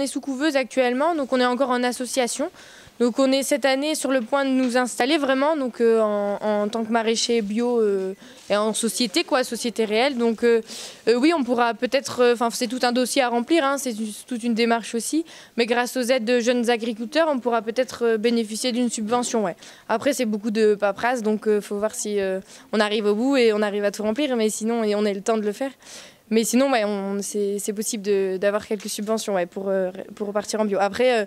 est sous couveuse actuellement, donc on est encore en association. Donc on est cette année sur le point de nous installer vraiment donc, en tant que maraîcher bio et en société, quoi, société réelle. Donc oui, on pourra peut-être, c'est tout un dossier à remplir, hein, c'est toute une démarche aussi. Mais grâce aux aides de jeunes agriculteurs, on pourra peut-être bénéficier d'une subvention. Ouais. Après, c'est beaucoup de paperasse, donc il faut voir si on arrive au bout et on arrive à tout remplir. Mais sinon, on a le temps de le faire. Mais sinon, ouais, c'est possible d'avoir quelques subventions ouais, pour repartir en bio. Après,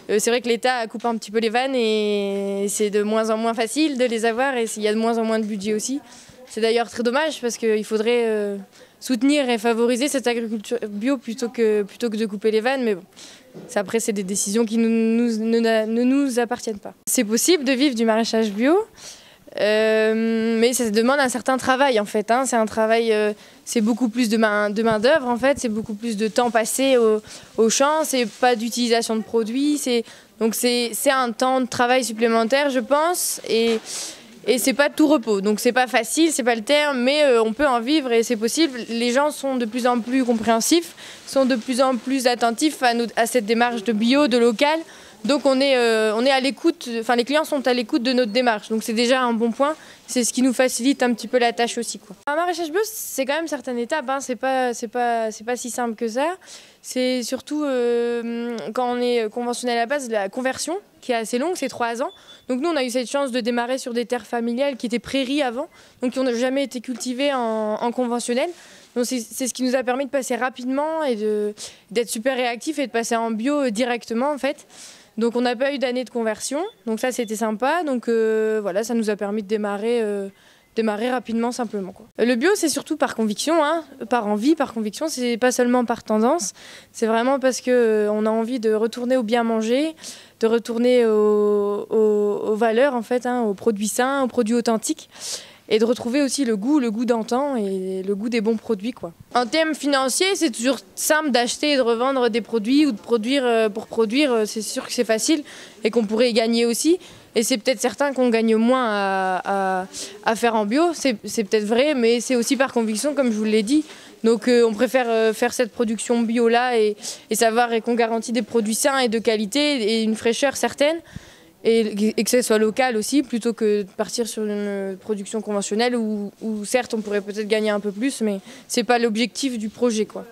c'est vrai que l'État coupe un petit peu les vannes et c'est de moins en moins facile de les avoir et il y a de moins en moins de budget aussi. C'est d'ailleurs très dommage parce qu'il faudrait soutenir et favoriser cette agriculture bio plutôt que de couper les vannes. Mais bon, après, c'est des décisions qui ne nous appartiennent pas. C'est possible de vivre du maraîchage bio. Mais ça demande un certain travail en fait. Hein. C'est un travail, c'est beaucoup plus de main d'œuvre en fait. C'est beaucoup plus de temps passé au champ. C'est pas d'utilisation de produits. Donc c'est un temps de travail supplémentaire, je pense. Et c'est pas de tout repos. Donc c'est pas facile, c'est pas le terme, mais on peut en vivre et c'est possible. Les gens sont de plus en plus compréhensifs, sont de plus en plus attentifs à cette démarche de bio, de local. Donc on est à l'écoute, les clients sont à l'écoute de notre démarche, donc c'est déjà un bon point, c'est ce qui nous facilite un petit peu la tâche aussi, quoi. Un maraîchage bio, c'est quand même certaines étapes, hein. C'est pas si simple que ça. C'est surtout quand on est conventionnel à la base, la conversion qui est assez longue, c'est 3 ans. Donc nous on a eu cette chance de démarrer sur des terres familiales qui étaient prairies avant, donc qui n'ont jamais été cultivées en conventionnel. Donc c'est ce qui nous a permis de passer rapidement et d'être super réactifs et de passer en bio directement en fait. Donc on n'a pas eu d'année de conversion, donc ça c'était sympa. Donc voilà, ça nous a permis de démarrer rapidement simplement, quoi. Le bio c'est surtout par conviction, hein, par envie, par conviction, c'est pas seulement par tendance. C'est vraiment parce qu'on a envie de retourner au bien manger, de retourner aux valeurs en fait, hein, aux produits sains, aux produits authentiques. Et de retrouver aussi le goût d'antan et le goût des bons produits, quoi. En termes financiers, c'est toujours simple d'acheter et de revendre des produits ou de produire pour produire. C'est sûr que c'est facile et qu'on pourrait y gagner aussi. Et c'est peut-être certain qu'on gagne moins à faire en bio, c'est peut-être vrai, mais c'est aussi par conviction, comme je vous l'ai dit. Donc on préfère faire cette production bio-là et savoir qu'on garantit des produits sains et de qualité et une fraîcheur certaine. Et que ce soit local aussi, plutôt que de partir sur une production conventionnelle où certes on pourrait peut-être gagner un peu plus, mais c'est pas l'objectif du projet, quoi.